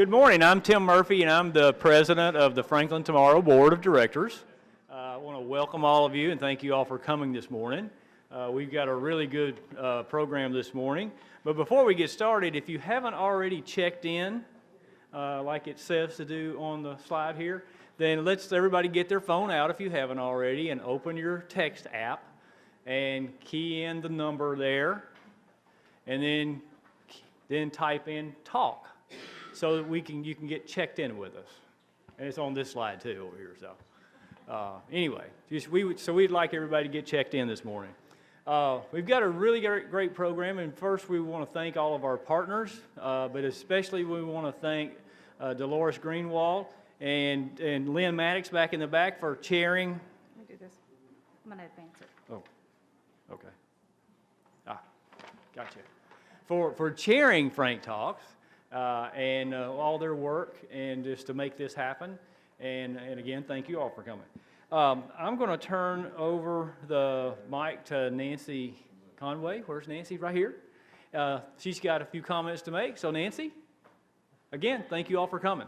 Good morning. I'm Tim Murphy, and I'm the president of the Franklin Tomorrow Board of Directors. I want to welcome all of you and thank you all for coming this morning. We've got a really good program this morning. But before we get started, if you haven't already checked in, like it says to do on the slide here, then let's everybody get their phone out if you haven't already and open your text app and key in the number there, and then type in talk so that you can get checked in with us. And it's on this slide too over here. So anyway, we'd like everybody to get checked in this morning. We've got a really great program, and first we want to thank all of our partners, but especially we want to thank Dolores Greenwald and Lynn Maddox back in the back for chairing. Let me do this. I'm going to advance it. Oh, okay. Gotcha. For chairing Frank Talks and all their work and just to make this happen. And again, thank you all for coming. I'm going to turn over the mic to Nancy Conway. Where's Nancy? Right here. She's got a few comments to make. So Nancy, again, thank you all for coming.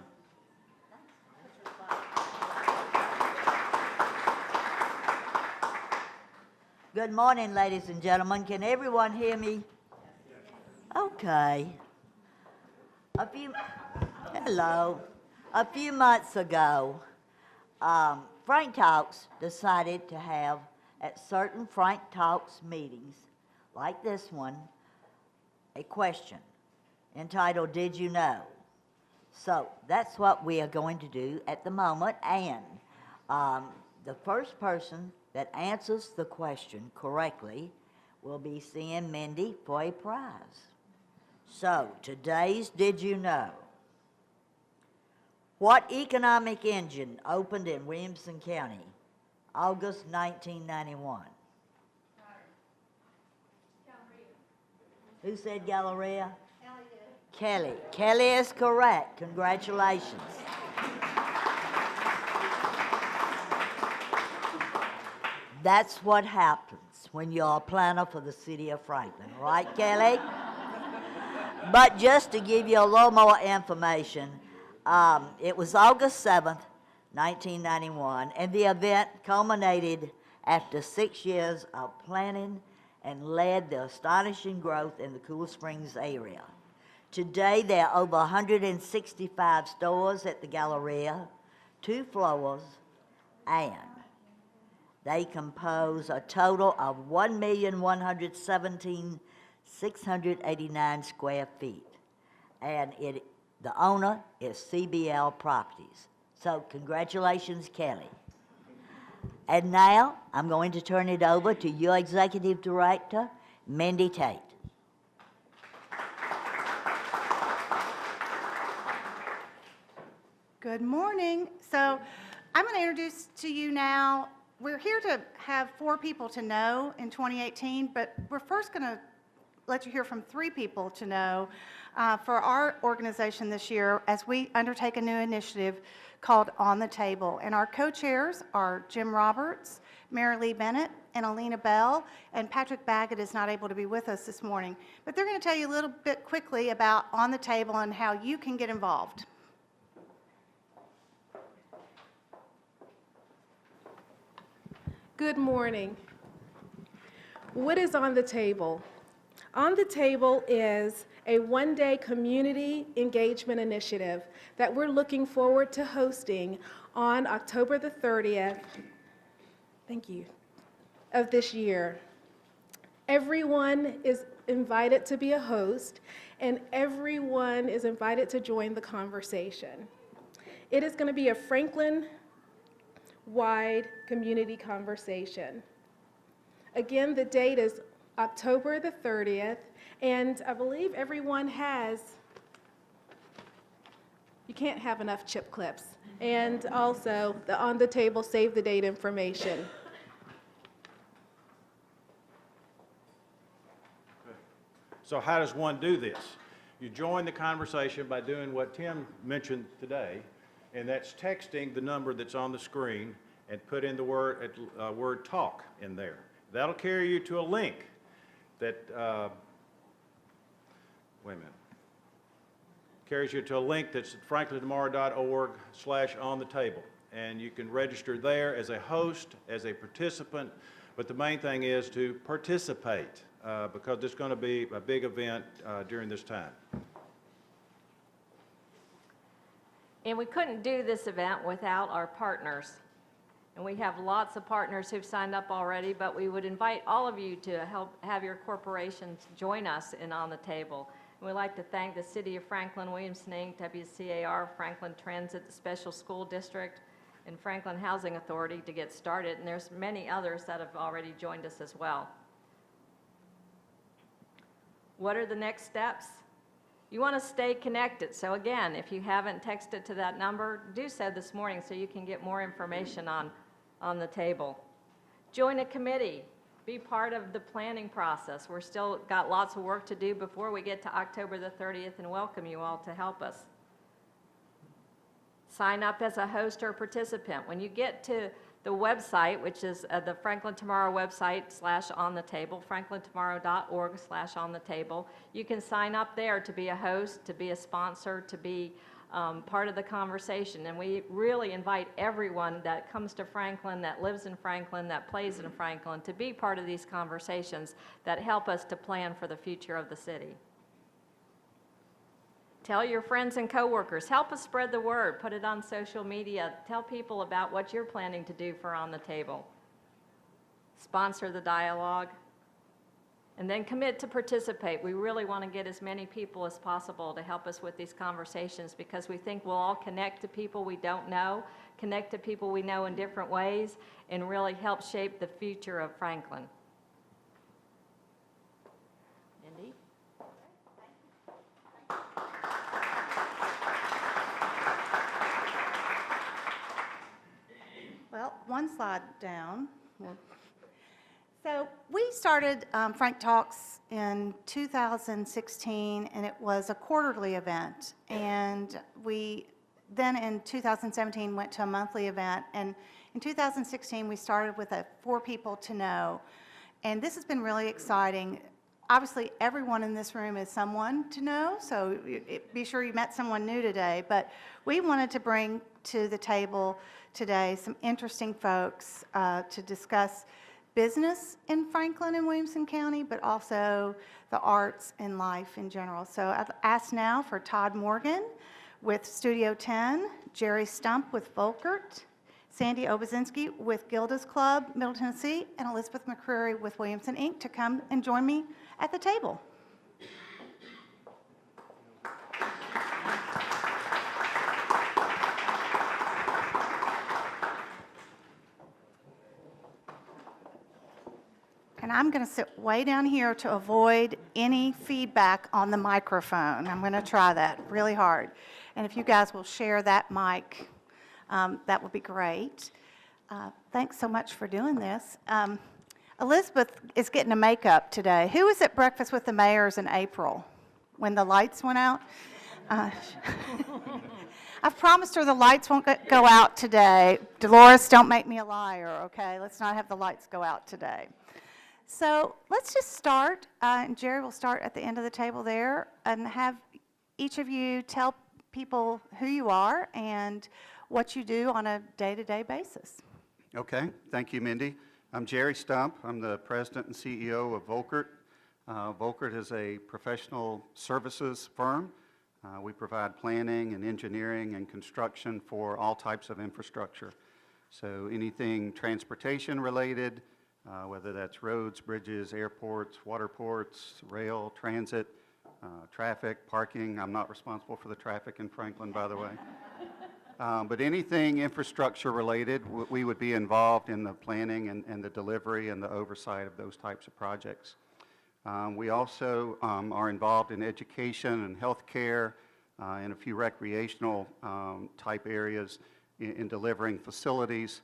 Good morning, ladies and gentlemen. Can everyone hear me? Okay. Hello. A few months ago, Frank Talks decided to have, at certain Frank Talks meetings, like this one, a question entitled, Did You Know? So that's what we are going to do at the moment, and the first person that answers the question correctly will be seeing Mindy for a prize. So, today's Did You Know? What economic engine opened in Williamson County, August 1991? Who said Galleria? Kelly. Kelly is correct. Congratulations. That's what happens when you're a planner for the city of Franklin, right, Kelly? But just to give you a little more information, it was August 7th, 1991, and the event culminated after 6 years of planning and led the astonishing growth in the Cool Springs area. Today, there are over 165 stores at the Galleria, 2 floors, and they compose a total of 1,117,689 square feet. And the owner is CBL Properties. So congratulations, Kelly. And now I'm going to turn it over to your Executive Director, Mindy Tate. Good morning. So I'm going to introduce to you now, we're here to have 4 people to know in 2018, but we're first going to let you hear from 3 people to know for our organization this year as we undertake a new initiative called On the Table. And our co-chairs are Jim Roberts, Mary Lee Bennett, and Alina Bell, and Patrick Baggett is not able to be with us this morning. But they're going to tell you a little bit quickly about On the Table and how you can get involved. Good morning. What is On the Table? On the Table is a one-day community engagement initiative that we're looking forward to hosting on October the 30th, thank you, of this year. Everyone is invited to be a host, and everyone is invited to join the conversation. It is going to be a Franklin-wide community conversation. Again, the date is October the 30th, and I believe everyone has, you can't have enough chip clips, and also the On the Table save the date information. So how does one do this? You join the conversation by doing what Tim mentioned today, and that's texting the number that's on the screen and put in the word talk in there. That'll carry you to a link that, wait a minute. carries you to a link that's franklintomorrow.org/on-the-table. And you can register there as a host, as a participant, but the main thing is to participate because it's going to be a big event during this time. And we couldn't do this event without our partners. And we have lots of partners who've signed up already, but we would invite all of you to help have your corporations join us in On the Table. And we'd like to thank the City of Franklin, Williamson Inc., WCAR, Franklin Transit, the Special School District, and Franklin Housing Authority to get started. And there's many others that have already joined us as well. What are the next steps? You want to stay connected. So again, if you haven't texted to that number, do so this morning so you can get more information on the table. Join a committee. Be part of the planning process. We're still got lots of work to do before we get to October the 30th and welcome you all to help us. Sign up as a host or participant. When you get to the website, which is the Franklin Tomorrow website /on-the-table, franklintomorrow.org/on-the-table. You can sign up there to be a host, to be a sponsor, to be part of the conversation. And we really invite everyone that comes to Franklin, that lives in Franklin, that plays in Franklin, to be part of these conversations that help us to plan for the future of the city. Tell your friends and coworkers. Help us spread the word. Put it on social media. Tell people about what you're planning to do for On the Table. Sponsor the dialogue. And then commit to participate. We really want to get as many people as possible to help us with these conversations because we think we'll all connect to people we don't know, connect to people we know in different ways, and really help shape the future of Franklin. Mindy? Well, one slide down. So we started Frank Talks in 2016, and it was a quarterly event. And we then in 2017 went to a monthly event. And in 2016, we started with a 4 people to know. And this has been really exciting. Obviously, everyone in this room is someone to know, so be sure you met someone new today. But we wanted to bring to the table today some interesting folks to discuss business in Franklin and Williamson County, but also the arts and life in general. So I've asked now for Todd Morgan with Studio 10, Jerry Stump with Volkert, Sandy Obazinski with Gilda's Club, Middle Tennessee, and Elizabeth McCreary with Williamson Inc. to come and join me at the table. And I'm going to sit way down here to avoid any feedback on the microphone. I'm going to try that really hard. And if you guys will share that mic, that would be great. Thanks so much for doing this. Elizabeth is getting a makeup today. Who was at breakfast with the mayors in April when the lights went out? I've promised her the lights won't go out today. Dolores, don't make me a liar, okay? Let's not have the lights go out today. So let's just start, and Jerry will start at the end of the table there, and have each of you tell people who you are and what you do on a day-to-day basis. Okay, thank you, Mindy. I'm Jerry Stump. I'm the president and CEO of Volkert. Volkert is a professional services firm. We provide planning and engineering and construction for all types of infrastructure. So anything transportation related, whether that's roads, bridges, airports, waterports, rail, transit, traffic, parking. I'm not responsible for the traffic in Franklin, by the way. But anything infrastructure related, we would be involved in the planning and the delivery and the oversight of those types of projects. We also are involved in education and healthcare and a few recreational type areas in delivering facilities.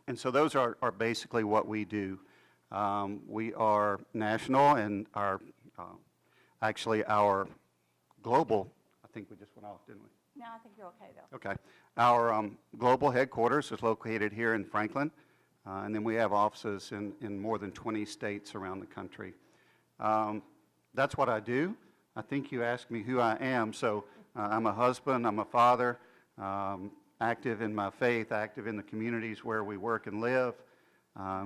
And so those are basically what we do. We are national, and actually our global, I think we just went off, didn't we? No, I think you're okay, though. Okay. Our global headquarters is located here in Franklin, and then we have offices in more than 20 states around the country. That's what I do. I think you asked me who I am, so I'm a husband, I'm a father, active in my faith, active in the communities where we work and live.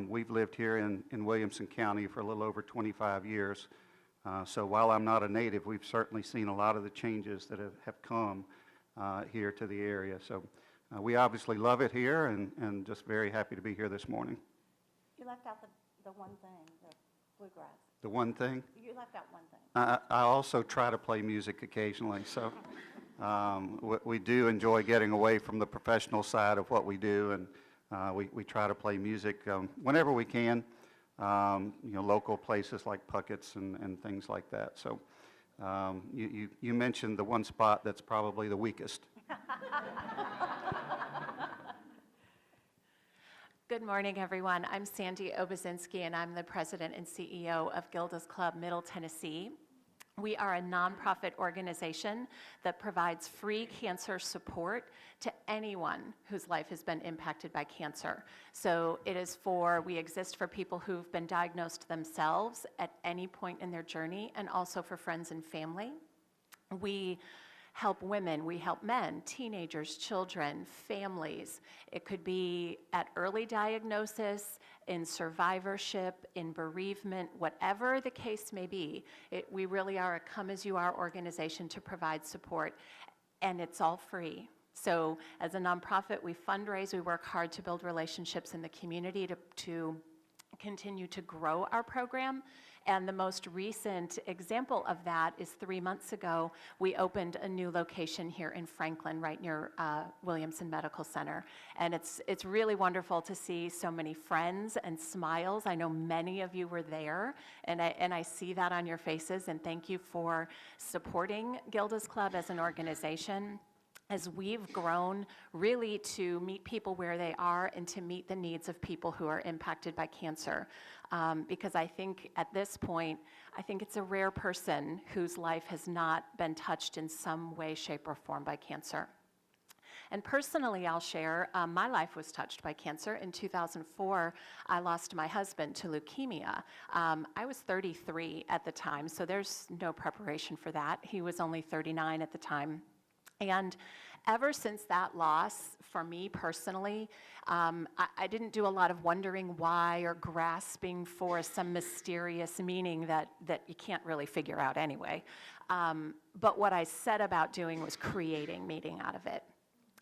We've lived here in Williamson County for a little over 25 years. So while I'm not a native, we've certainly seen a lot of the changes that have come here to the area. So we obviously love it here and just very happy to be here this morning. You left out the one thing, the bluegrass. The one thing, You left out one thing. I also try to play music occasionally, so we do enjoy getting away from the professional side of what we do, and we try to play music whenever we can, local places like Puckett's and things like that. So you mentioned the one spot that's probably the weakest. Good morning, everyone. I'm Sandy Obazinski, and I'm the president and CEO of Gilda's Club Middle Tennessee. We are a nonprofit organization that provides free cancer support to anyone whose life has been impacted by cancer. So we exist for people who've been diagnosed themselves at any point in their journey, and also for friends and family. We help women, we help men, teenagers, children, families. It could be at early diagnosis, in survivorship, in bereavement, whatever the case may be. We really are a come-as-you-are organization to provide support, and it's all free. So as a nonprofit, we fundraise, we work hard to build relationships in the community to continue to grow our program. And the most recent example of that is 3 months ago, we opened a new location here in Franklin, right near Williamson Medical Center. And it's really wonderful to see so many friends and smiles. I know many of you were there, and I see that on your faces, and thank you for supporting Gilda's Club as an organization, as we've grown really to meet people where they are and to meet the needs of people who are impacted by cancer. Because I think at this point, I think it's a rare person whose life has not been touched in some way, shape, or form by cancer. And personally, I'll share, my life was touched by cancer. In 2004, I lost my husband to leukemia. I was 33 at the time, so there's no preparation for that. He was only 39 at the time. And ever since that loss, for me personally, I didn't do a lot of wondering why or grasping for some mysterious meaning that you can't really figure out anyway. But what I set about doing was creating meaning out of it.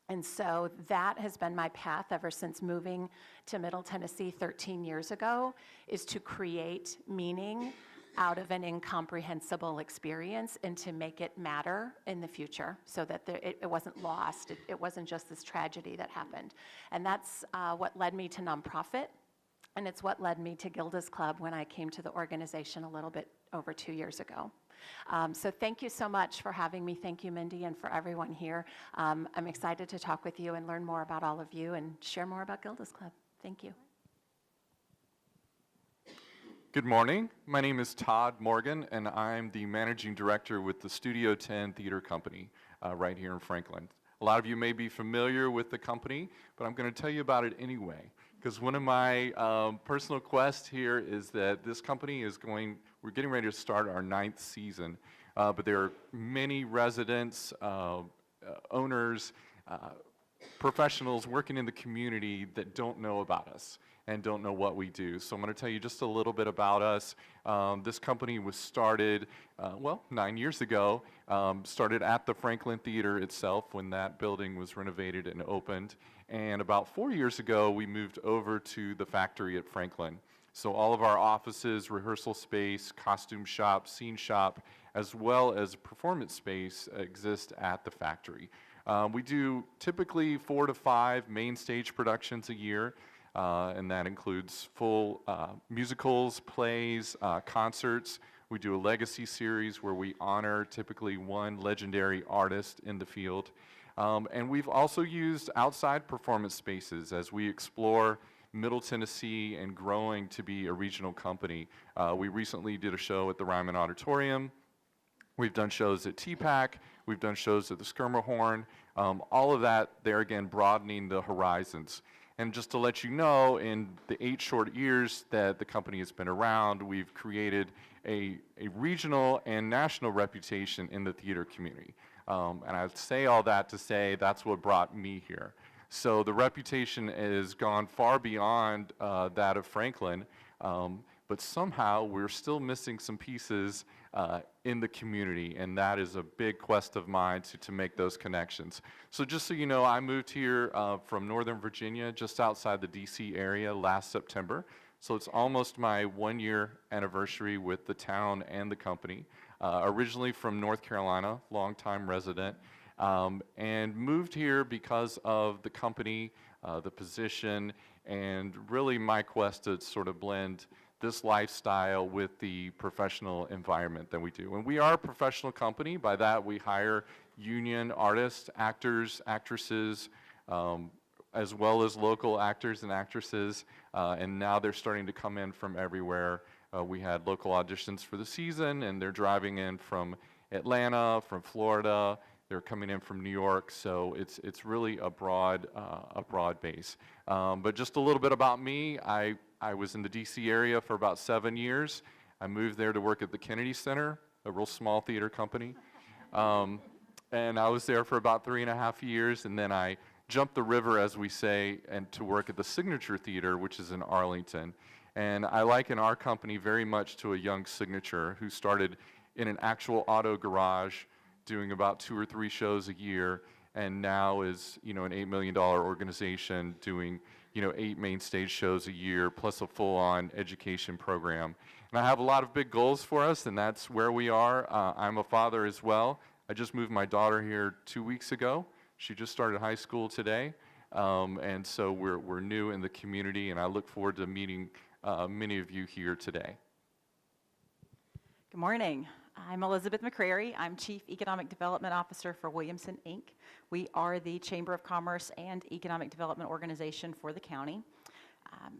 And so that has been my path ever since moving to Middle Tennessee 13 years ago, is to create meaning out of an incomprehensible experience and to make it matter in the future so that it wasn't lost. It wasn't just this tragedy that happened. And that's what led me to nonprofit, and it's what led me to Gilda's Club when I came to the organization a little bit over 2 years ago. So thank you so much for having me. Thank you, Mindy, and for everyone here. I'm excited to talk with you and learn more about all of you and share more about Gilda's Club. Thank you. Good morning. My name is Todd Morgan, and I'm the managing director with the Studio 10 Theater Company right here in Franklin. A lot of you may be familiar with the company, but I'm going to tell you about it anyway, because one of my personal quests here is that this company we're getting ready to start our 9th season, but there are many residents, owners, professionals working in the community that don't know about us and don't know what we do. So I'm going to tell you just a little bit about us. This company was started, 9 years ago, started at the Franklin Theater itself when that building was renovated and opened. And about 4 years ago, we moved over to the factory at Franklin. So all of our offices, rehearsal space, costume shop, scene shop, as well as performance space exist at the factory. We do typically 4 to 5 main stage productions a year. And that includes full musicals, plays, concerts. We do a legacy series where we honor typically one legendary artist in the field. And we've also used outside performance spaces as we explore Middle Tennessee and growing to be a regional company. We recently did a show at the Ryman Auditorium. We've done shows at TPAC, we've done shows at the Skirmerhorn, all of that, there again, broadening the horizons. And just to let you know, in the 8 short years that the company has been around, we've created a regional and national reputation in the theater community. And I say all that to say that's what brought me here. So the reputation has gone far beyond that of Franklin, but somehow we're still missing some pieces in the community, and that is a big quest of mine to make those connections. So just so you know, I moved here from Northern Virginia, just outside the DC area last September. So it's almost my 1-year anniversary with the town and the company. Originally from North Carolina, longtime resident, and moved here because of the company, the position, and really my quest to sort of blend this lifestyle with the professional environment that we do. And we are a professional company. By that, we hire union artists, actors, actresses, as well as local actors and actresses. And now they're starting to come in from everywhere. We had local auditions for the season, and they're driving in from Atlanta, from Florida. They're coming in from New York, so it's really a broad base. But just a little bit about me. I was in the DC area for about 7 years. I moved there to work at the Kennedy Center, a real small theater company. And I was there for about 3.5 years, and then I jumped the river, as we say, and to work at the Signature Theater, which is in Arlington. And I liken our company very much to a young Signature who started in an actual auto garage doing about 2 or 3 shows a year, and now is, an $8 million organization doing, 8 main stage shows a year, plus a full-on education program. And I have a lot of big goals for us, and that's where we are. I'm a father as well. I just moved my daughter here 2 weeks ago. She just started high school today, and so we're new in the community, and I look forward to meeting many of you here today. Good morning. I'm Elizabeth McCrary. I'm Chief Economic Development Officer for Williamson, Inc. We are the Chamber of Commerce and Economic Development organization for the county.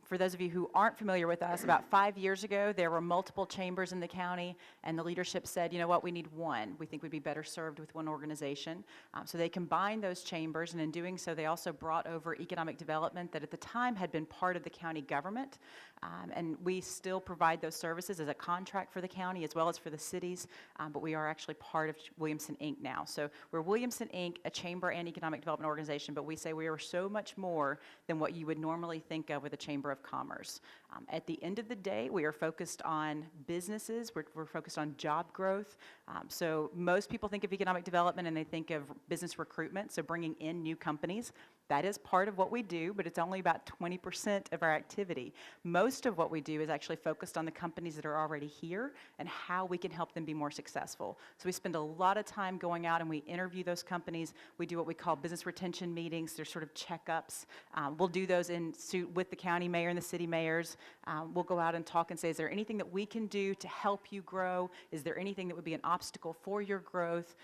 For those of you who aren't familiar with us, about 5 years ago, there were multiple chambers in the county, and the leadership said, you know what, we need one. We think we'd be better served with one organization. So they combined those chambers, and in doing so, they also brought over economic development that at the time had been part of the county government. And we still provide those services as a contract for the county as well as for the cities, but we are actually part of Williamson, Inc. now. So we're Williamson, Inc., a chamber and economic development organization, but we say we are so much more than what you would normally think of with a chamber of commerce. At the end of the day, we are focused on businesses. We're focused on job growth. So most people think of economic development and they think of business recruitment, so bringing in new companies. That is part of what we do, but it's only about 20% of our activity. Most of what we do is actually focused on the companies that are already here and how we can help them be more successful. So we spend a lot of time going out and we interview those companies. We do what we call business retention meetings. They're sort of checkups. We'll do those in suit with the county mayor and the city mayors. We'll go out and talk and say, is there anything that we can do to help you grow? Is there anything that would be an obstacle for your growth?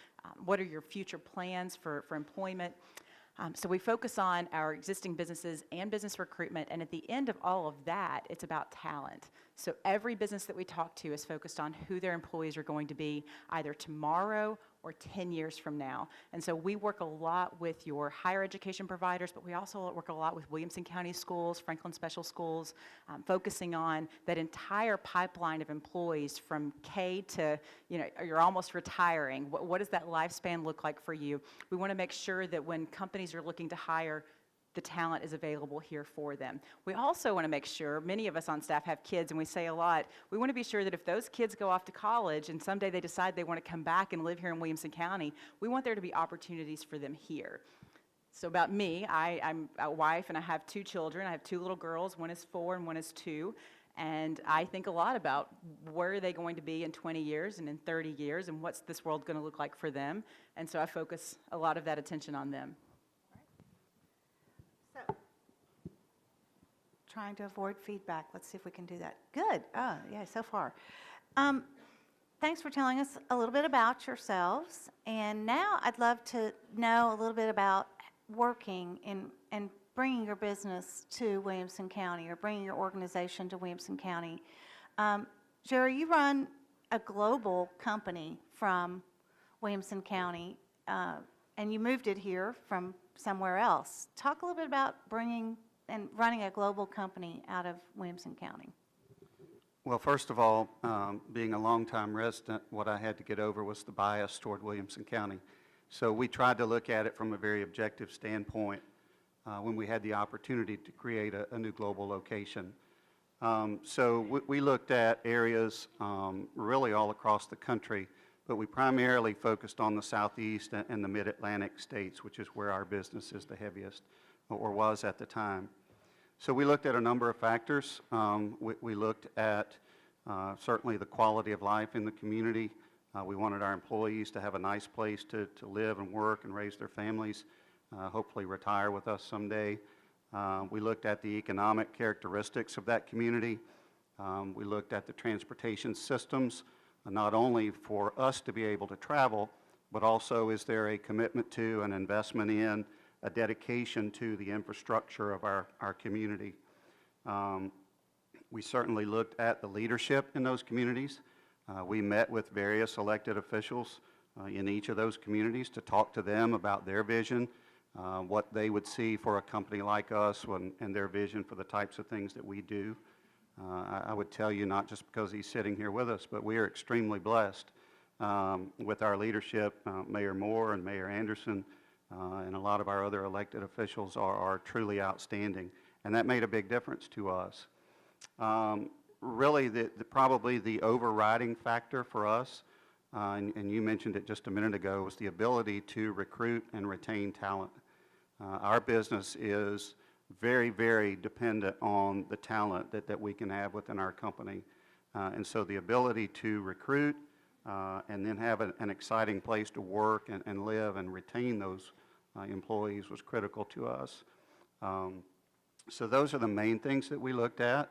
What are your future plans for employment? So we focus on our existing businesses and business recruitment, and at the end of all of that, it's about talent. So every business that we talk to is focused on who their employees are going to be either tomorrow or 10 years from now. And so we work a lot with your higher education providers, but we also work a lot with Williamson County Schools, Franklin Special Schools, focusing on that entire pipeline of employees from K to, you're almost retiring. What does that lifespan look like for you? We want to make sure that when companies are looking to hire, the talent is available here for them. We also want to make sure, many of us on staff have kids, and we say a lot, we want to be sure that if those kids go off to college and someday they decide they want to come back and live here in Williamson County, we want there to be opportunities for them here. So about me, I'm a wife and I have 2 children. I have 2 little girls, one is 4 and one is 2. And I think a lot about where are they going to be in 20 years and in 30 years and what's this world going to look like for them. And so I focus a lot of that attention on them. So, trying to avoid feedback. Let's see if we can do that. Good. Oh, yeah, so far. Thanks for telling us a little bit about yourselves. And now I'd love to know a little bit about working and bringing your business to Williamson County or bringing your organization to Williamson County. Jerry, you run a global company from Williamson County, and you moved it here from somewhere else. Talk a little bit about bringing and running a global company out of Williamson County. Well, first of all, being a longtime resident, what I had to get over was the bias toward Williamson County. So we tried to look at it from a very objective standpoint when we had the opportunity to create a new global location. So we looked at areas really all across the country, but we primarily focused on the Southeast and the Mid-Atlantic states, which is where our business is the heaviest, or was at the time. So we looked at a number of factors. We looked at certainly the quality of life in the community. We wanted our employees to have a nice place to live and work and raise their families, hopefully retire with us someday. We looked at the economic characteristics of that community. We looked at the transportation systems, not only for us to be able to travel, but also is there a commitment to, an investment in, a dedication to the infrastructure of our community. We certainly looked at the leadership in those communities. We met with various elected officials in each of those communities to talk to them about their vision, what they would see for a company like us and their vision for the types of things that we do. I would tell you, not just because he's sitting here with us, but we are extremely blessed with our leadership. Mayor Moore and Mayor Anderson and a lot of our other elected officials are truly outstanding, and that made a big difference to us. Really, probably the overriding factor for us, and you mentioned it just a minute ago, was the ability to recruit and retain talent. Our business is very, very dependent on the talent that we can have within our company. And so the ability to recruit and then have an exciting place to work and live and retain those employees was critical to us. So those are the main things that we looked at.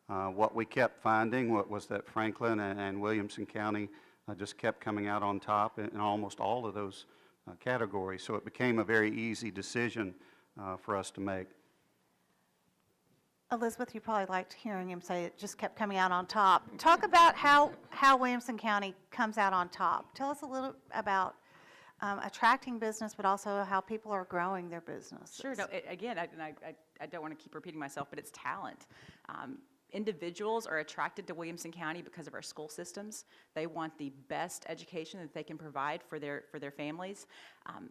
What we kept finding was that Franklin and Williamson County just kept coming out on top in almost all of those categories. So it became a very easy decision for us to make. Elizabeth, you probably liked hearing him say it just kept coming out on top. Talk about how Williamson County comes out on top. Tell us a little about attracting business, but also how people are growing their businesses. Sure. No, again, I don't want to keep repeating myself, but it's talent. Individuals are attracted to Williamson County because of our school systems. They want the best education that they can provide for their families.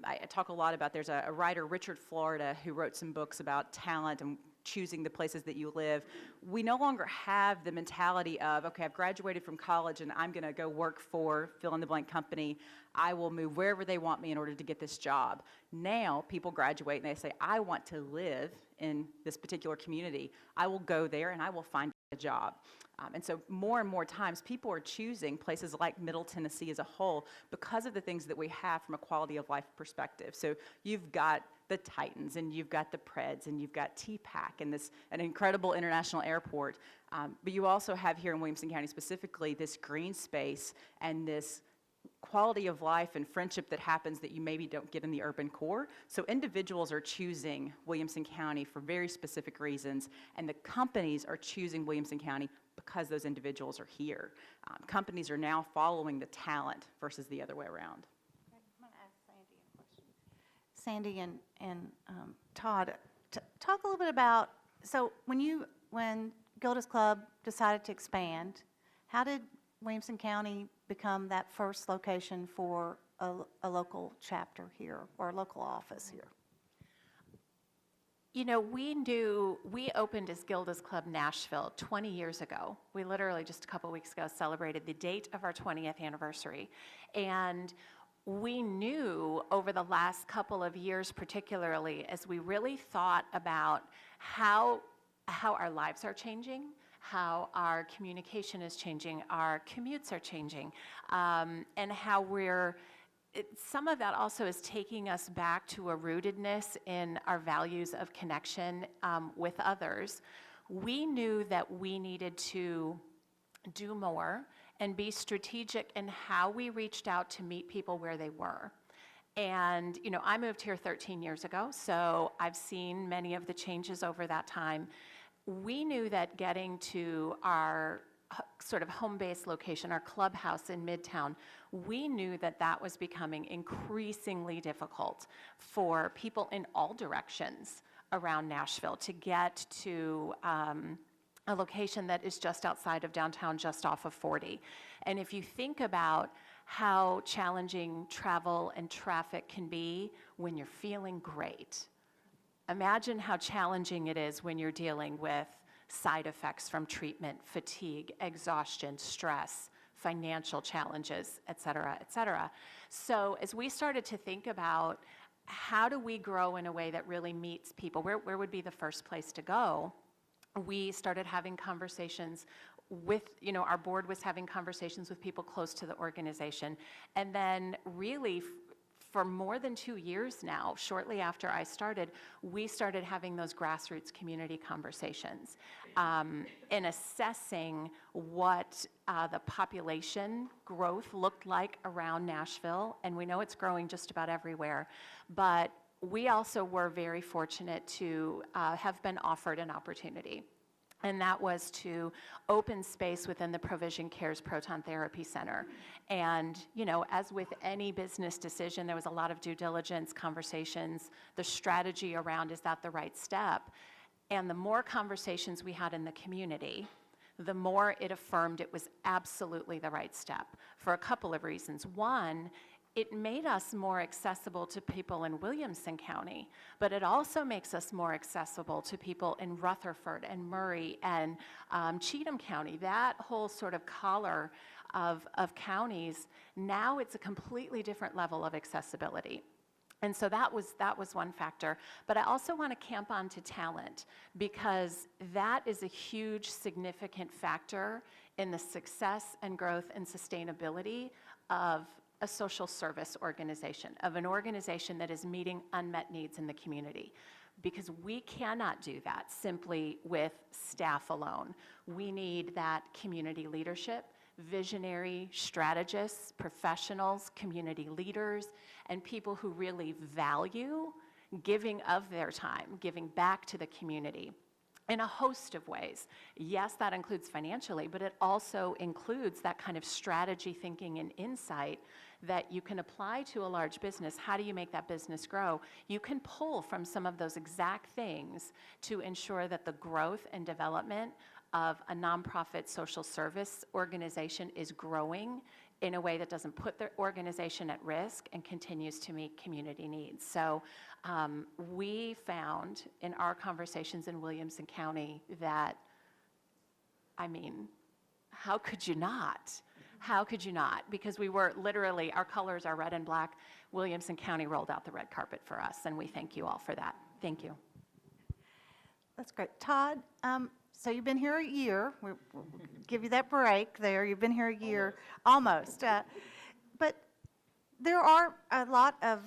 I talk a lot about, there's a writer, Richard Florida, who wrote some books about talent and choosing the places that you live. We no longer have the mentality of, okay, I've graduated from college and I'm going to go work for fill-in-the-blank company. I will move wherever they want me in order to get this job. Now, people graduate and they say, I want to live in this particular community. I will go there and I will find a job. And so more and more times, people are choosing places like Middle Tennessee as a whole because of the things that we have from a quality of life perspective. So you've got the Titans, and you've got the Preds, and you've got TPAC, and an incredible international airport. But you also have here in Williamson County specifically this green space and this quality of life and friendship that happens that you maybe don't get in the urban core. So individuals are choosing Williamson County for very specific reasons, and the companies are choosing Williamson County because those individuals are here. Companies are now following the talent versus the other way around. I'm going to ask Sandy a question. Sandy and Todd, talk a little bit about, so when Gilda's Club decided to expand, how did Williamson County become that first location for a local chapter here, or a local office here? You know, we opened as Gilda's Club Nashville 20 years ago. We literally just a couple weeks ago celebrated the date of our 20th anniversary. And we knew over the last couple of years, particularly as we really thought about how our lives are changing, how our communication is changing, our commutes are changing, and how some of that also is taking us back to a rootedness in our values of connection with others. We knew that we needed to do more and be strategic in how we reached out to meet people where they were. And, you know, I moved here 13 years ago, so I've seen many of the changes over that time. We knew that getting to our sort of home-based location, our clubhouse in Midtown, we knew that that was becoming increasingly difficult for people in all directions around Nashville to get to a location that is just outside of downtown, just off of 40. And if you think about how challenging travel and traffic can be when you're feeling great, imagine how challenging it is when you're dealing with side effects from treatment, fatigue, exhaustion, stress, financial challenges, et cetera, et cetera. So as we started to think about how do we grow in a way that really meets people, where would be the first place to go, we started having conversations with, our board was having conversations with people close to the organization. And then really, for more than 2 years now, shortly after I started, we started having those grassroots community conversations in assessing what the population growth looked like around Nashville. And we know it's growing just about everywhere. But we also were very fortunate to have been offered an opportunity. And that was to open space within the Provision Cares Proton Therapy Center. And, as with any business decision, there was a lot of due diligence, conversations, the strategy around, is that the right step? And the more conversations we had in the community, the more it affirmed it was absolutely the right step for a couple of reasons. One, it made us more accessible to people in Williamson County, but it also makes us more accessible to people in Rutherford and Murray and Cheatham County. That whole sort of collar of counties, now it's a completely different level of accessibility. And so that was one factor. But I also want to camp on to talent, because that is a huge, significant factor in the success and growth and sustainability of a social service organization, of an organization that is meeting unmet needs in the community. Because we cannot do that simply with staff alone. We need that community leadership, visionary strategists, professionals, community leaders, and people who really value giving of their time, giving back to the community in a host of ways. Yes, that includes financially, but it also includes that kind of strategy thinking and insight that you can apply to a large business. How do you make that business grow? You can pull from some of those exact things to ensure that the growth and development of a nonprofit social service organization is growing in a way that doesn't put the organization at risk and continues to meet community needs. So we found in our conversations in Williamson County that, how could you not? How could you not? Because we were literally, our colors are red and black. Williamson County rolled out the red carpet for us, and we thank you all for that. Thank you. That's great. Todd, so you've been here a year. We'll give you that break there. You've been here a year, almost. But there are a lot of,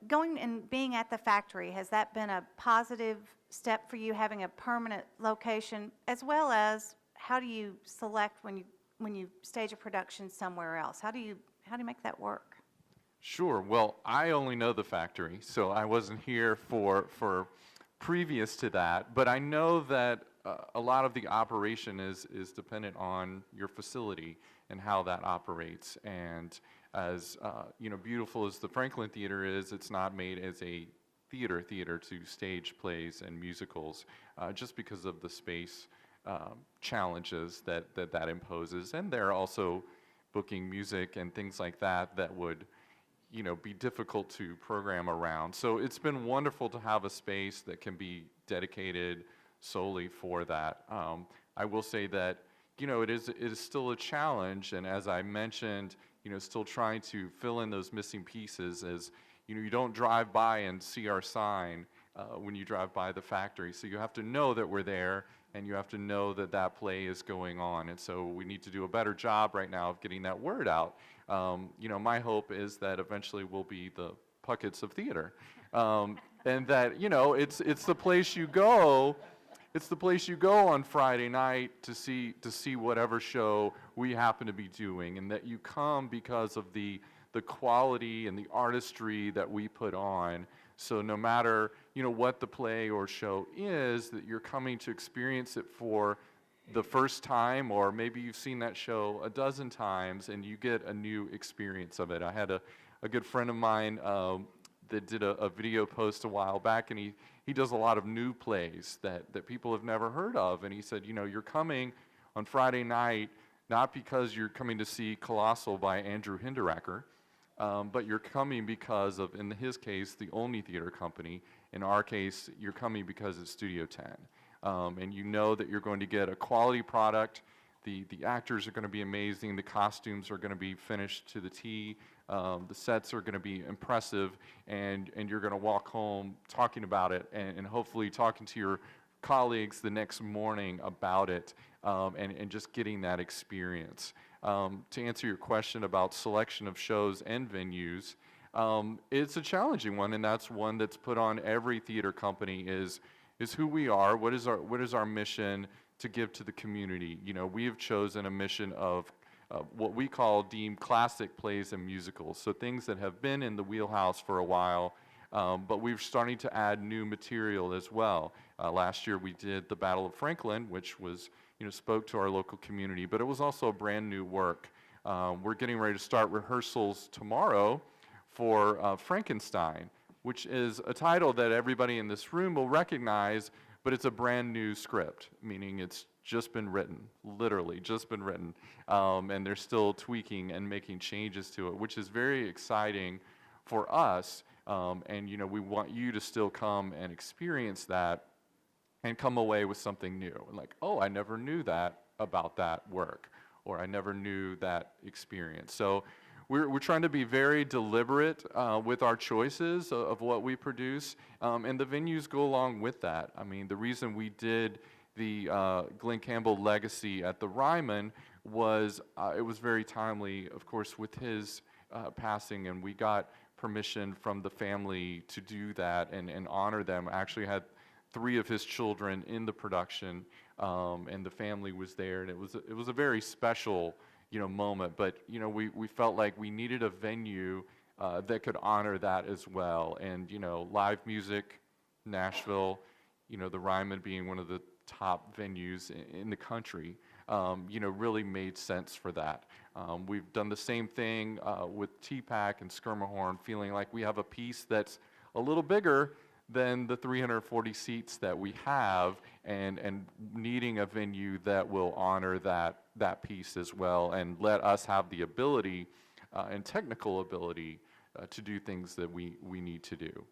going and being at the factory, has that been a positive step for you, having a permanent location, as well as how do you select when you stage a production somewhere else? How do you make that work? Sure. Well, I only know the factory, so I wasn't here for previous to that, but I know that a lot of the operation is dependent on your facility and how that operates. And as beautiful as the Franklin Theater is, it's not made as a theater to stage plays and musicals, just because of the space challenges that imposes. And they're also booking music and things like that would be difficult to program around. So it's been wonderful to have a space that can be dedicated solely for that. I will say that, it is still a challenge, and as I mentioned, still trying to fill in those missing pieces. As you don't drive by and see our sign when you drive by the factory, so you have to know that we're there, and you have to know that that play is going on. And so we need to do a better job right now of getting that word out. My hope is that eventually we'll be the Puckett's of theater, and that it's the place you go. It's the place you go on Friday night to see whatever show we happen to be doing, and that you come because of the quality and the artistry that we put on. So no matter what the play or show is, that you're coming to experience it for the first time, or maybe you've seen that show a dozen times and you get a new experience of it. I had a good friend of mine that did a video post a while back, and he does a lot of new plays that people have never heard of. And he said, you know, you're coming on Friday night not because you're coming to see Colossal by Andrew Hinderaker, but you're coming because of, in his case, the Olney Theater Company. In our case, you're coming because it's Studio 10. And you know that you're going to get a quality product. The actors are going to be amazing. The costumes are going to be finished to the T. The sets are going to be impressive, and you're going to walk home talking about it, and hopefully talking to your colleagues the next morning about it, and just getting that experience. To answer your question about selection of shows and venues, it's a challenging one, and that's one that's put on every theater company is who we are, what is our mission to give to the community. You know, we have chosen a mission of what we call deemed classic plays and musicals, so things that have been in the wheelhouse for a while, but we're starting to add new material as well. Last year we did The Battle of Franklin, which was, you know, spoke to our local community, but it was also a brand new work. We're getting ready to start rehearsals tomorrow for Frankenstein, which is a title that everybody in this room will recognize, but it's a brand new script, meaning it's just been written, literally just been written, and they're still tweaking and making changes to it, which is very exciting for us. And you know, we want you to still come and experience that and come away with something new, like, oh, I never knew that about that work, or I never knew that experience. So we're trying to be very deliberate with our choices of what we produce, and the venues go along with that. I mean, the reason we did the Glenn Campbell Legacy at the Ryman was it was very timely, of course, with his passing, and we got permission from the family to do that and honor them. I actually had 3 of his children in the production, and the family was there, and it was a very special, you know, moment. But you know, we felt like we needed a venue that could honor that as well. And you know, live music, Nashville, you know, the Ryman being one of the top venues in the country, you know, really made sense for that. We've done the same thing with TPAC and Skirmahorn, feeling like we have a piece that's a little bigger than the 340 seats that we have, and needing a venue that will honor that piece as well, and let us have the ability and technical ability to do things that we need to do.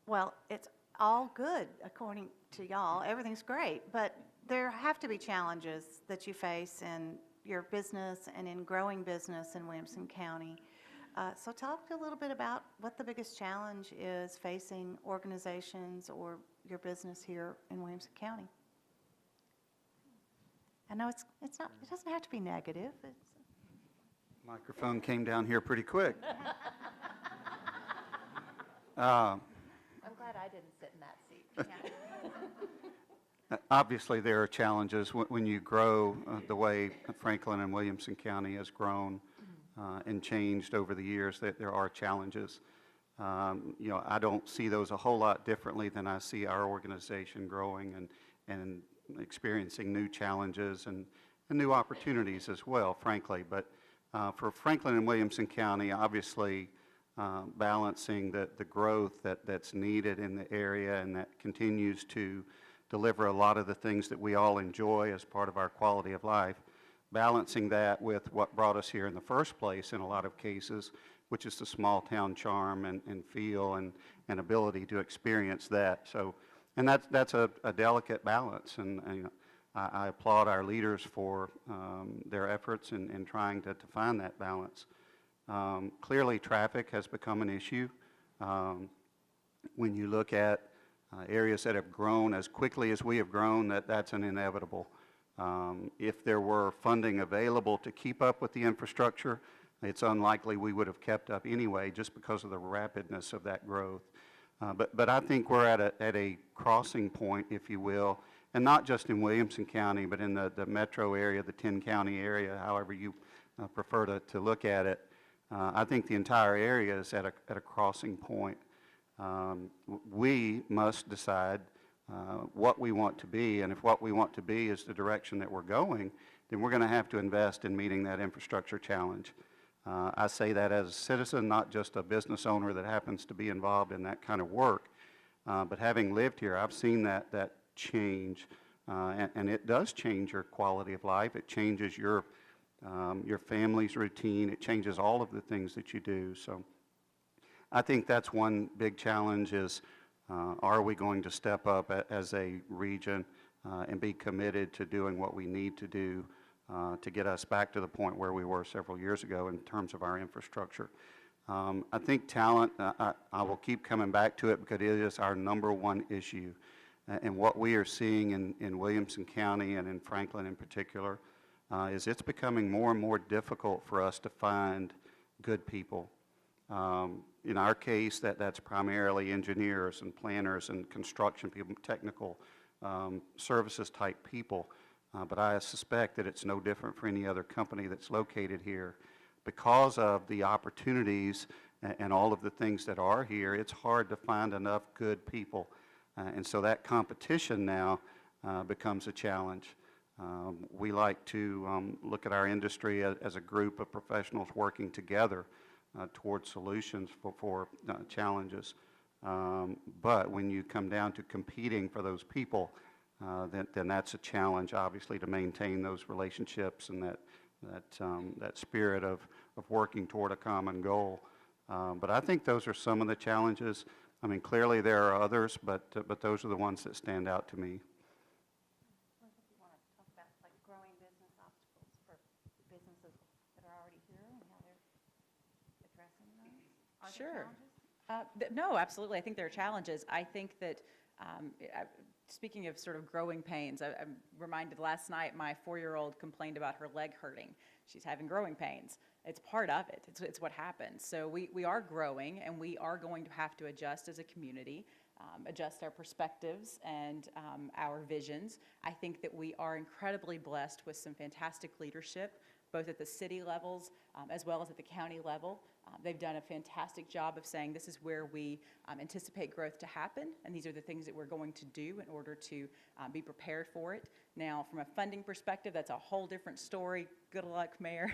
Well, it's all good according to y'all. Everything's great, but there have to be challenges that you face in your business and in growing business in Williamson County. So talk a little bit about what the biggest challenge is facing organizations or your business here in Williamson County. I know it doesn't have to be negative. Microphone came down here pretty quick. I'm glad I didn't sit in that seat. Obviously, there are challenges when you grow the way Franklin and Williamson County has grown and changed over the years. That there are challenges. You know, I don't see those a whole lot differently than I see our organization growing and experiencing new challenges and new opportunities as well, frankly. But for Franklin and Williamson County, obviously, balancing the growth that's needed in the area and that continues to deliver a lot of the things that we all enjoy as part of our quality of life, balancing that with what brought us here in the first place in a lot of cases, which is the small town charm and feel and ability to experience that. So, and that's a delicate balance, and I applaud our leaders for their efforts in trying to find that balance. Clearly, traffic has become an issue. When you look at areas that have grown as quickly as we have grown, that's an inevitable. If there were funding available to keep up with the infrastructure, it's unlikely we would have kept up anyway, just because of the rapidness of that growth. But I think we're at a crossing point, if you will, and not just in Williamson County, but in the metro area, the 10-county area, however you prefer to look at it. I think the entire area is at a crossing point. We must decide what we want to be. And if what we want to be is the direction that we're going, then we're going to have to invest in meeting that infrastructure challenge. I say that as a citizen, not just a business owner that happens to be involved in that kind of work. But having lived here, I've seen that change, and it does change your quality of life. It changes your family's routine. It changes all of the things that you do. So I think that's one big challenge is, are we going to step up as a region and be committed to doing what we need to do to get us back to the point where we were several years ago in terms of our infrastructure. I think talent, I will keep coming back to it because it is our #1 issue. And what we are seeing in Williamson County and in Franklin in particular is it's becoming more and more difficult for us to find good people. In our case, that's primarily engineers and planners and construction people, technical services type people. But I suspect that it's no different for any other company that's located here. Because of the opportunities and all of the things that are here, it's hard to find enough good people. And so that competition now becomes a challenge. We like to look at our industry as a group of professionals working together towards solutions for challenges. But when you come down to competing for those people, then that's a challenge, obviously, to maintain those relationships and that spirit of working toward a common goal. But I think those are some of the challenges. I mean, clearly there are others, but those are the ones that stand out to me. You want to talk about like growing business obstacles for businesses that are already here and how they're addressing those? Are there Sure. challenges? No, absolutely. I think there are challenges. I think that, speaking of sort of growing pains, I'm reminded last night my 4-year-old complained about her leg hurting. She's having growing pains. It's part of it. It's what happens. So we are growing, and we are going to have to adjust as a community, adjust our perspectives and our visions. I think that we are incredibly blessed with some fantastic leadership, both at the city levels as well as at the county level. They've done a fantastic job of saying this is where we anticipate growth to happen, and these are the things that we're going to do in order to be prepared for it. Now, from a funding perspective, that's a whole different story. Good luck, Mayor.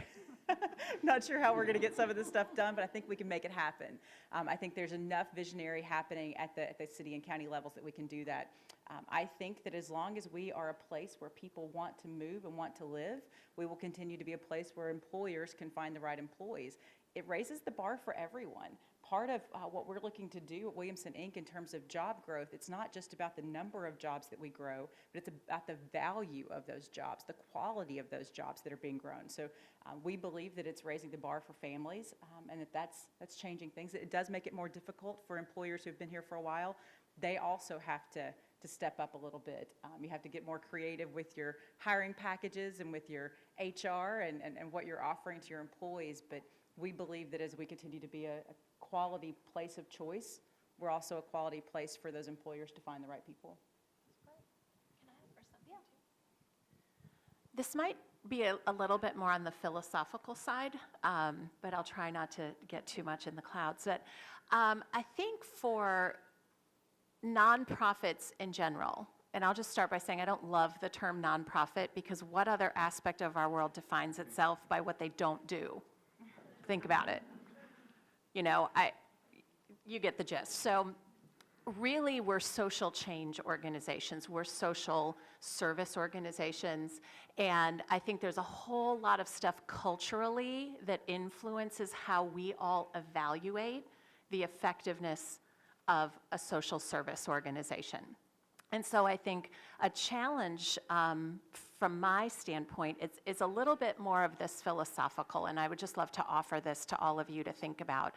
Not sure how we're going to get some of this stuff done, but I think we can make it happen. I think there's enough visionary happening at the city and county levels that we can do that. I think that as long as we are a place where people want to move and want to live, we will continue to be a place where employers can find the right employees. It raises the bar for everyone. Part of what we're looking to do at Williamson Inc. in terms of job growth, it's not just about the number of jobs that we grow, but it's about the value of those jobs, the quality of those jobs that are being grown. So we believe that it's raising the bar for families and that's changing things. It does make it more difficult for employers who've been here for a while. They also have to step up a little bit. You have to get more creative with your hiring packages and with your HR and what you're offering to your employees. But we believe that as we continue to be a quality place of choice, we're also a quality place for those employers to find the right people. Can I ask for some? Yeah. This might be a little bit more on the philosophical side, but I'll try not to get too much in the clouds. But I think for nonprofits in general, and I'll just start by saying I don't love the term nonprofit because what other aspect of our world defines itself by what they don't do? Think about it. You know, you get the gist. So really, we're social change organizations. We're social service organizations. And I think there's a whole lot of stuff culturally that influences how we all evaluate the effectiveness of a social service organization. And so I think a challenge from my standpoint is a little bit more of this philosophical, and I would just love to offer this to all of you to think about.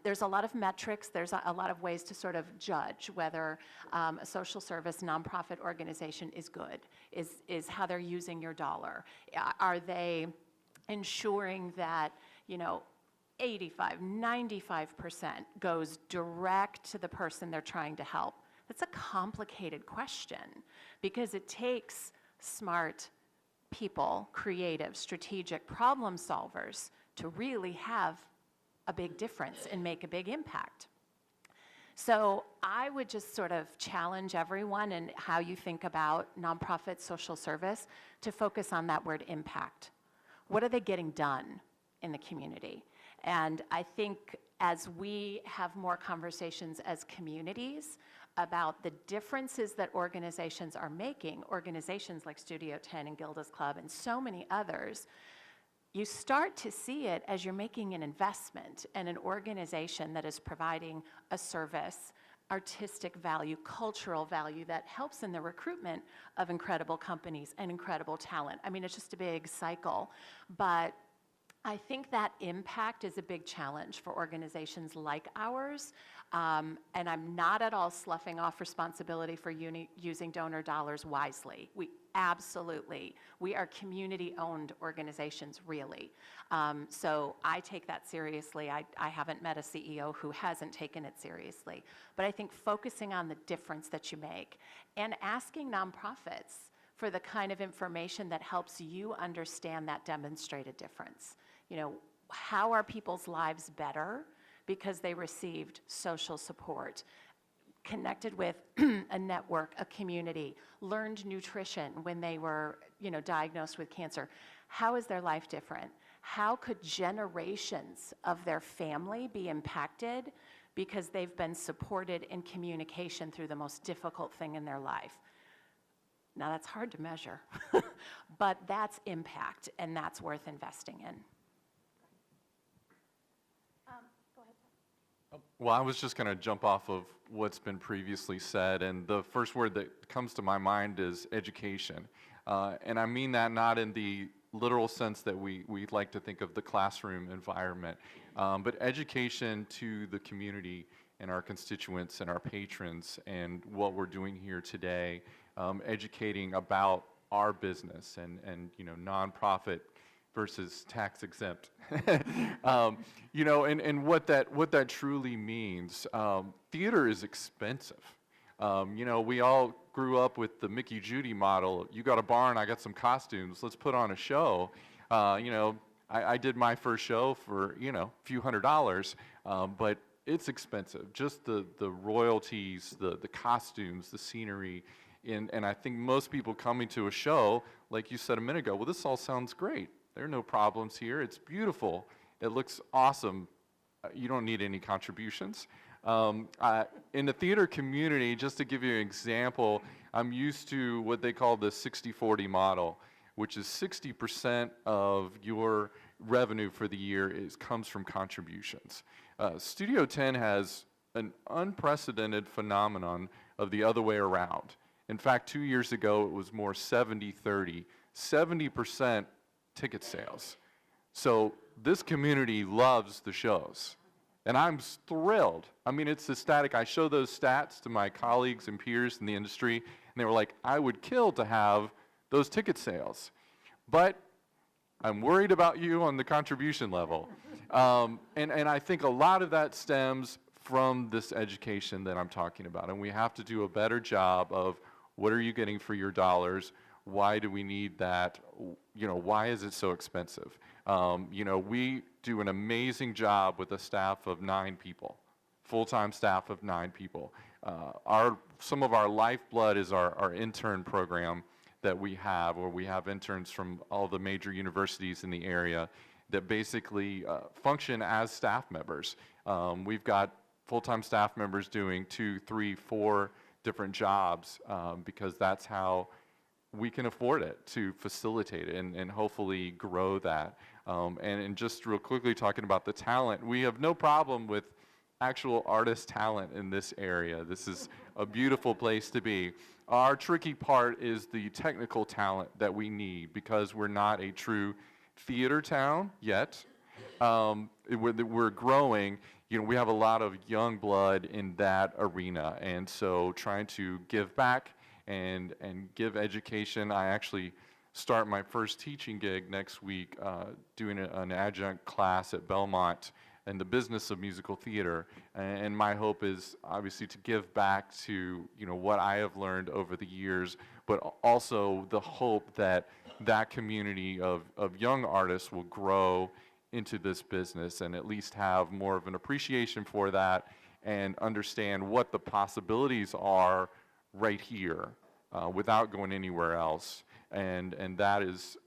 There's a lot of metrics, there's a lot of ways to sort of judge whether a social service nonprofit organization is good, is how they're using your dollar. Are they ensuring that, you know, 85, 95% goes direct to the person they're trying to help? That's a complicated question because it takes smart people, creative, strategic problem solvers to really have a big difference and make a big impact. So I would just sort of challenge everyone in how you think about nonprofit social service to focus on that word impact. What are they getting done in the community? And I think as we have more conversations as communities about the differences that organizations are making, organizations like Studio 10 and Gilda's Club and so many others, you start to see it as you're making an investment in an organization that is providing a service, artistic value, cultural value that helps in the recruitment of incredible companies and incredible talent. I mean, it's just a big cycle, but I think that impact is a big challenge for organizations like ours, and I'm not at all sloughing off responsibility for using donor dollars wisely. We are community-owned organizations, really. So I take that seriously. I haven't met a CEO who hasn't taken it seriously. But I think focusing on the difference that you make and asking nonprofits for the kind of information that helps you understand that demonstrated difference. You know, how are people's lives better because they received social support, connected with a network, a community, learned nutrition when they were, diagnosed with cancer? How is their life different? How could generations of their family be impacted because they've been supported in communication through the most difficult thing in their life? Now, that's hard to measure, but that's impact, and that's worth investing in. Well, I was just going to jump off of what's been previously said, and the first word that comes to my mind is education. And I mean that not in the literal sense that we like to think of the classroom environment, but education to the community and our constituents and our patrons and what we're doing here today, educating about our business and nonprofit versus tax exempt, and what that truly means. Theater is expensive. We all grew up with the Mickey Judy model. You got a barn, I got some costumes, let's put on a show. I did my first show for, a few $100s, but it's expensive. Just the royalties, the costumes, the scenery, and I think most people coming to a show, like you said a minute ago, well, this all sounds great. There are no problems here. It's beautiful. It looks awesome. You don't need any contributions. In the theater community, just to give you an example, I'm used to what they call the 60-40 model, which is 60% of your revenue for the year comes from contributions. Studio 10 has an unprecedented phenomenon of the other way around. In fact, 2 years ago, it was more 70-30. 70% ticket sales. So this community loves the shows. And I'm thrilled. I mean, it's ecstatic. I show those stats to my colleagues and peers in the industry, and they were like, I would kill to have those ticket sales. But I'm worried about you on the contribution level. And I think a lot of that stems from this education that I'm talking about. And we have to do a better job of what are you getting for your dollars? Why do we need that? Why is it so expensive? We do an amazing job with a staff of 9 people, full-time staff of 9 people. Some of our lifeblood is our intern program that we have, where we have interns from all the major universities in the area that basically function as staff members. We've got full-time staff members doing 2, 3, 4 different jobs because that's how we can afford it to facilitate it and hopefully grow that. And just real quickly talking about the talent, we have no problem with actual artist talent in this area. This is a beautiful place to be. Our tricky part is the technical talent that we need because we're not a true theater town yet. We're growing. We have a lot of young blood in that arena, and so trying to give back and give education. I actually start my first teaching gig next week doing an adjunct class at Belmont in the business of musical theater. And my hope is obviously to give back to what I have learned over the years, but also the hope that that community of young artists will grow into this business and at least have more of an appreciation for that and understand what the possibilities are right here without going anywhere else. And that is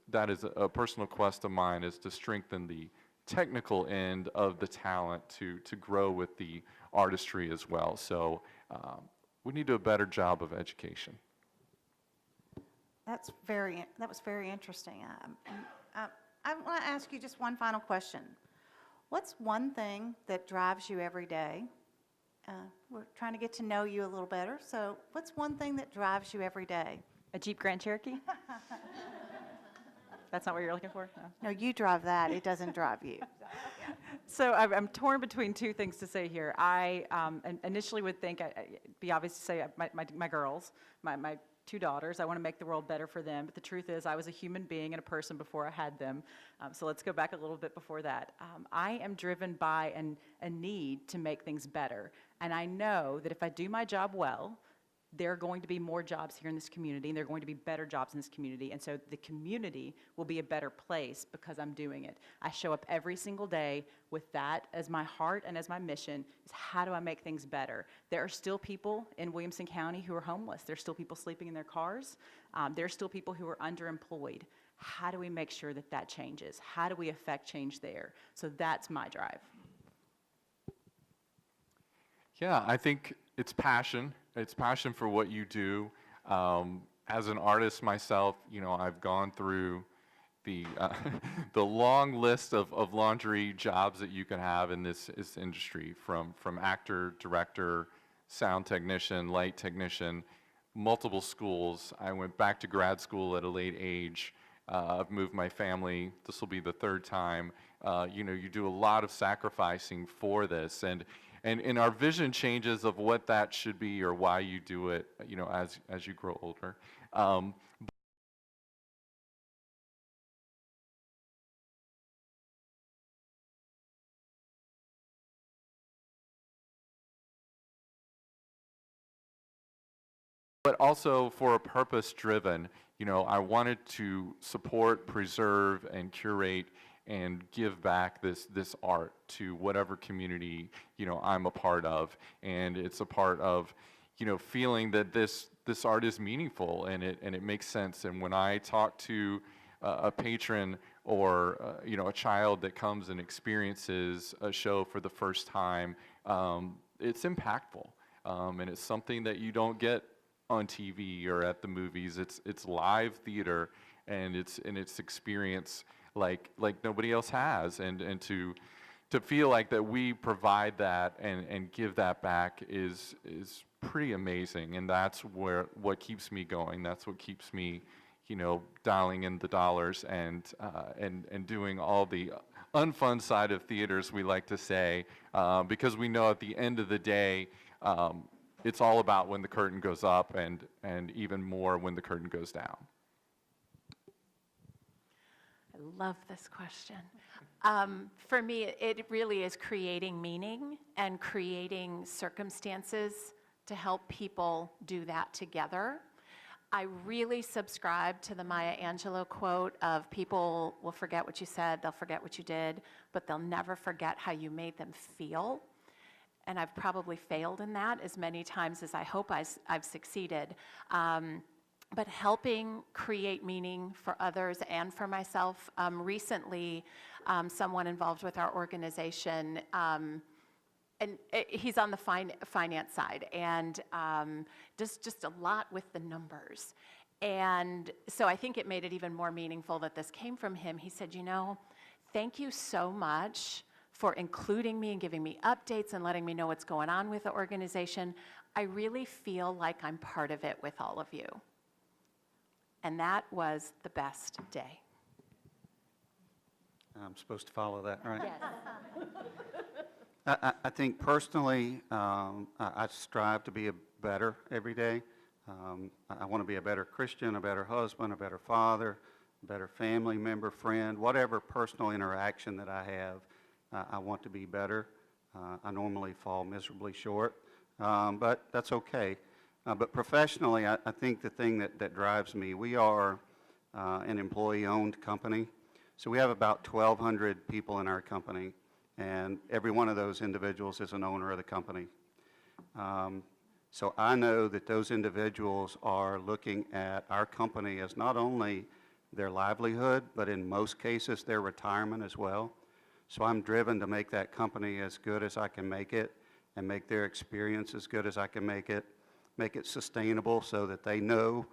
a personal quest of mine, is to strengthen the technical end of the talent to grow with the artistry as well. So we need to do a better job of education. That was very interesting. I want to ask you just one final question. What's one thing that drives you every day? We're trying to get to know you a little better, so what's one thing that drives you every day? A Jeep Grand Cherokee? That's not what you're looking for? No. No, you drive that, it doesn't drive you. So I'm torn between two things to say here. I initially would think, it'd be obvious to say my girls, my two daughters, I want to make the world better for them, but the truth is I was a human being and a person before I had them. So let's go back a little bit before that. I am driven by a need to make things better, and I know that if I do my job well, there are going to be more jobs here in this community, and there are going to be better jobs in this community, and so the community will be a better place because I'm doing it. I show up every single day with that as my heart and as my mission, is how do I make things better? There are still people in Williamson County who are homeless. There's still people sleeping in their cars. There are still people who are underemployed. How do we make sure that that changes? How do we affect change there? So that's my drive. Yeah, I think it's passion. It's passion for what you do. As an artist myself, I've gone through the the long list of laundry jobs that you can have in this industry, from actor, director, sound technician, light technician, multiple schools. I went back to grad school at a late age. I've moved my family. This will be the third time. You do a lot of sacrificing for this, and our vision changes of what that should be or why you do it, as you grow older. But also for a purpose driven. I wanted to support, preserve, and curate and give back this art to whatever community I'm a part of, and it's a part of feeling that this art is meaningful and it makes sense. And when I talk to a patron or a child that comes and experiences a show for the first time, it's impactful, and it's something that you don't get on TV or at the movies. It's live theater, and it's experience like nobody else has, and to feel like that we provide that and give that back is pretty amazing. And that's what keeps me going. That's what keeps me dialing in the dollars and doing all the unfun side of theaters, we like to say, because we know at the end of the day, it's all about when the curtain goes up, and even more when the curtain goes down. I love this question. For me, it really is creating meaning and creating circumstances to help people do that together. I really subscribe to the Maya Angelou quote of, people will forget what you said, they'll forget what you did, but they'll never forget how you made them feel. And I've probably failed in that as many times as I hope I've succeeded. But helping create meaning for others and for myself. Recently, someone involved with our organization, and he's on the finance side, and just a lot with the numbers. And so I think it made it even more meaningful that this came from him. He said, thank you so much for including me and giving me updates and letting me know what's going on with the organization. I really feel like I'm part of it with all of you. And that was the best day. I'm supposed to follow that, right? Yes. I think personally, I strive to be a better every day. I want to be a better Christian, a better husband, a better father, a better family member, friend, whatever personal interaction that I have. I want to be better. I normally fall miserably short, but that's okay. But professionally, I think the thing that drives me, we are an employee-owned company. So we have about 1,200 people in our company, and every one of those individuals is an owner of the company. So I know that those individuals are looking at our company as not only their livelihood, but in most cases, their retirement as well. So I'm driven to make that company as good as I can make it and make their experience as good as I can make it sustainable so that they know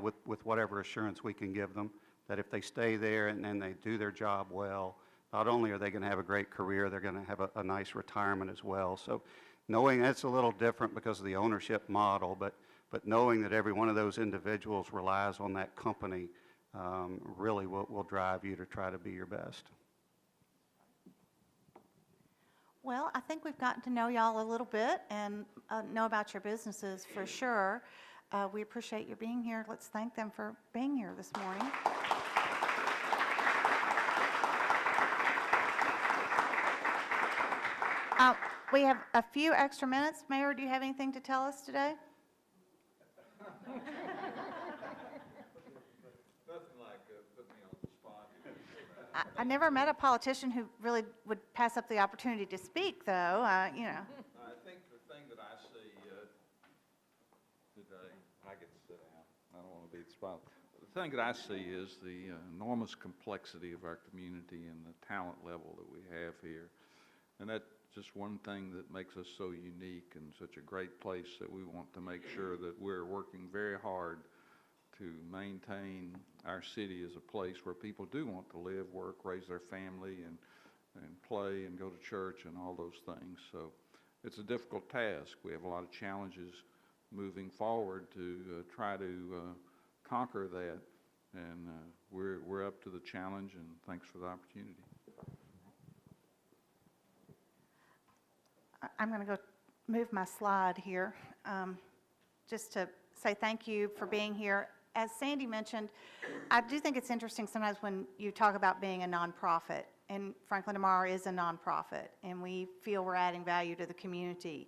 with whatever assurance we can give them that if they stay there and they do their job well, not only are they going to have a great career, they're going to have a nice retirement as well. So knowing that's a little different because of the ownership model, but knowing that every one of those individuals relies on that company really will drive you to try to be your best. Well, I think we've gotten to know y'all a little bit and know about your businesses for sure. We appreciate you being here. Let's thank them for being here this morning. We have a few extra minutes. Mayor, do you have anything to tell us today? I never met a politician who really would pass up the opportunity to speak, though, you know. I think the thing that I see today, I get to sit down, I don't want to be the spot. The thing that I see is the enormous complexity of our community and the talent level that we have here. And that's just one thing that makes us so unique and such a great place that we want to make sure that we're working very hard to maintain our city as a place where people do want to live, work, raise their family, and play and go to church and all those things. So it's a difficult task. We have a lot of challenges moving forward to try to conquer that, and we're up to the challenge, and thanks for the opportunity. I'm going to go move my slide here just to say thank you for being here. As Sandy mentioned, I do think it's interesting sometimes when you talk about being a nonprofit, and Franklin Tomorrow is a nonprofit, and we feel we're adding value to the community,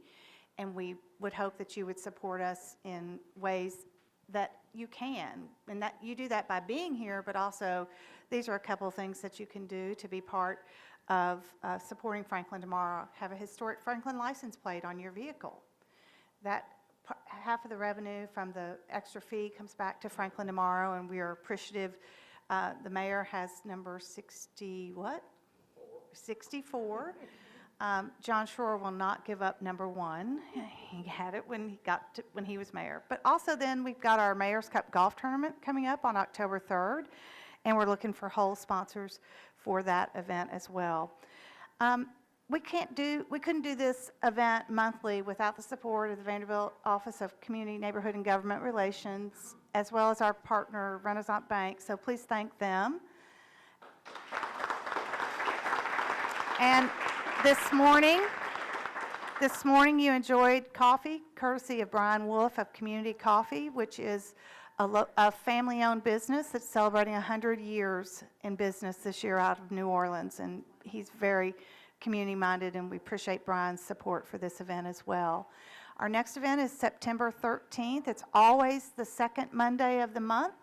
and we would hope that you would support us in ways that you can, and that you do that by being here, but also these are a couple of things that you can do to be part of supporting Franklin Tomorrow. Have a historic Franklin license plate on your vehicle. That half of the revenue from the extra fee comes back to Franklin Tomorrow, and we are appreciative. The mayor has number 64. John Schroer will not give up number 1. He had it when he was mayor. But also then we've got our Mayor's Cup Golf Tournament coming up on October 3rd, and we're looking for whole sponsors for that event as well. We couldn't do this event monthly without the support of the Vanderbilt Office of Community, Neighborhood, and Government Relations, as well as our partner, Renaissance Bank, so please thank them. And this morning you enjoyed coffee, courtesy of Brian Wolf of Community Coffee, which is a family-owned business that's celebrating 100 years in business this year out of New Orleans, and he's very community-minded, and we appreciate Brian's support for this event as well. Our next event is September 13th. It's always the second Monday of the month,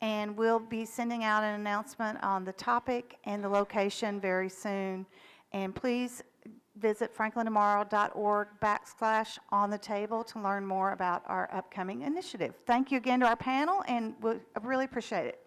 and we'll be sending out an announcement on the topic and the location very soon. And please visit franklintomorrow.org/on-the-table to learn more about our upcoming initiative. Thank you again to our panel, and we really appreciate it.